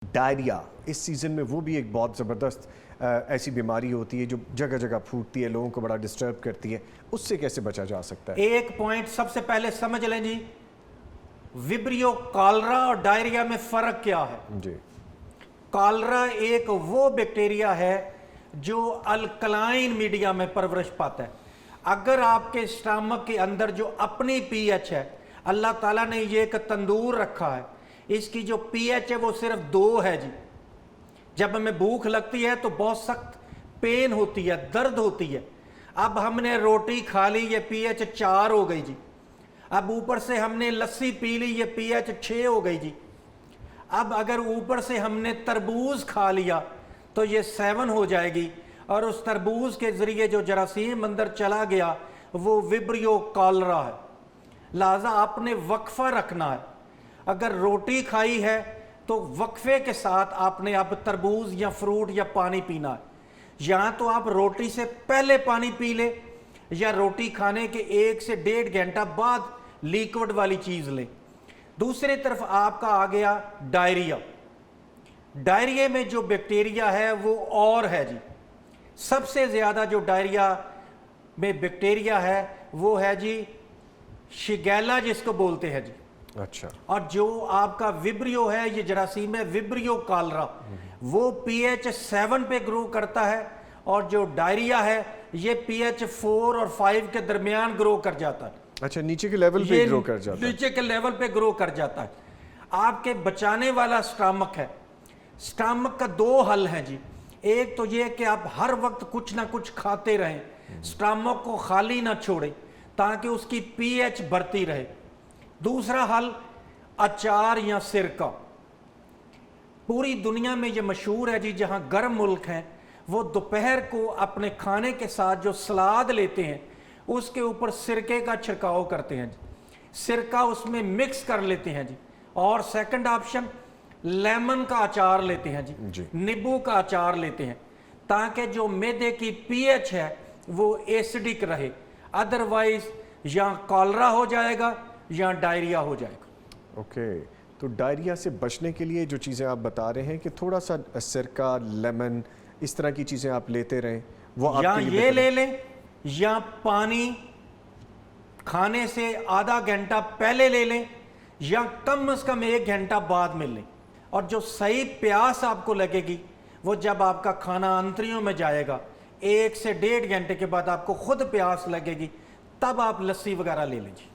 Diarrhoea اس season میں وہ بھی ایک بہت زبردست ایسی بیماری ہوتی ہے جو جگہ جگہ پھوٹتی ہے، لوگوں کو بڑا ڈسٹرب کرتی ہے، اس سے کیسے بچا جا سکتا ہے؟ ایک پوائنٹ سب سے پہلے سمجھ لیں جی، ویبریو کالرا اور ڈائریا میں فرق کیا ہے؟ جی، کالرا ایک وہ بیکٹیریا ہے جو الکلائن میڈیا میں پرورش پاتا ہے۔ اگر آپ کے اسٹامک کے اندر جو اپنی پی ایچ ہے، اللہ تعالیٰ نے یہ ایک تندور رکھا ہے، اس کی جو پی ایچ ہے وہ صرف 2 ہے جی۔ جب ہمیں بھوک لگتی ہے تو بہت سخت پین ہوتی ہے، درد ہوتی ہے۔ اب ہم نے روٹی کھا لی، یہ پی ایچ 4 ہو گئی جی۔ اب اوپر سے ہم نے لسی پی لی، یہ پی ایچ 6 ہو گئی جی۔ اب اگر اوپر سے ہم نے تربوز کھا لیا تو یہ 7 ہو جائے گی، اور اس تربوز کے ذریعے جو جراثیم اندر چلا گیا وہ ویبریو کالرا ہے۔ لہذا آپ نے وقفہ رکھنا ہے۔ اگر روٹی کھائی ہے تو وقفے کے ساتھ آپ نے اب تربوز یا فروٹ یا پانی پینا ہے۔ یا تو آپ روٹی سے پہلے پانی پی لیں، یا روٹی کھانے کے 1 سے 1.5 گھنٹہ بعد لیکوڈ والی چیز لیں۔ دوسری طرف آپ کا آ گیا ڈائریا۔ ڈائریا میں جو بیکٹیریا ہے وہ اور ہے جی۔ سب سے زیادہ جو ڈائریا میں بیکٹیریا ہے وہ ہے جی شگیلا، جس کو بولتے ہیں جی۔ اچھا، اور جو آپ کا ویبریو ہے، یہ جراثیم ہے ویبریو کالرا، وہ پی ایچ 7 پہ گرو کرتا ہے، اور جو ڈائریا ہے یہ پی ایچ 4 اور 5 کے درمیان گرو کر جاتا ہے۔ اچھا، نیچے کے لیول پہ گرو کر جاتا ہے۔ نیچے کے لیول پہ گرو کر جاتا ہے۔ آپ کے بچانے والا سٹامک ہے۔ سٹامک کا 2 حل ہیں جی۔ ایک تو یہ کہ آپ ہر وقت کچھ نہ کچھ کھاتے رہیں، سٹامک کو خالی نہ چھوڑیں تاکہ اس کی پی ایچ بڑھتی رہے۔ دوسرا حل اچار یا سرکہ۔ پوری دنیا میں یہ مشہور ہے جی، جہاں گرم ملک ہیں وہ دوپہر کو اپنے کھانے کے ساتھ جو سلاد لیتے ہیں اس کے اوپر سرکے کا چھڑکاؤ کرتے ہیں جی، سرکہ اس میں مکس کر لیتے ہیں جی۔ اور سیکنڈ آپشن لیمن کا اچار لیتے ہیں جی، نیبو کا اچار لیتے ہیں، تاکہ جو معدے کی پی ایچ ہے وہ ایسڈک رہے، ادروائز یا کالرا ہو جائے گا یا ڈائریا ہو جائے گا۔ اوکے، تو ڈائریا سے بچنے کے لیے جو چیزیں آپ بتا رہے ہیں کہ تھوڑا سا سرکہ، لیمن، اس طرح کی چیزیں آپ لیتے رہیں، وہ آپ یا کے لیے یہ لے لیں، یا پانی کھانے سے آدھا گھنٹہ پہلے لے لیں، یا کم از کم 1 گھنٹہ بعد میں لیں۔ اور جو صحیح پیاس آپ کو لگے گی وہ جب آپ کا کھانا انتریوں میں جائے گا، 1 سے 1.5 گھنٹے کے بعد آپ کو خود پیاس لگے گی، تب آپ لسی وغیرہ لے لیں جی۔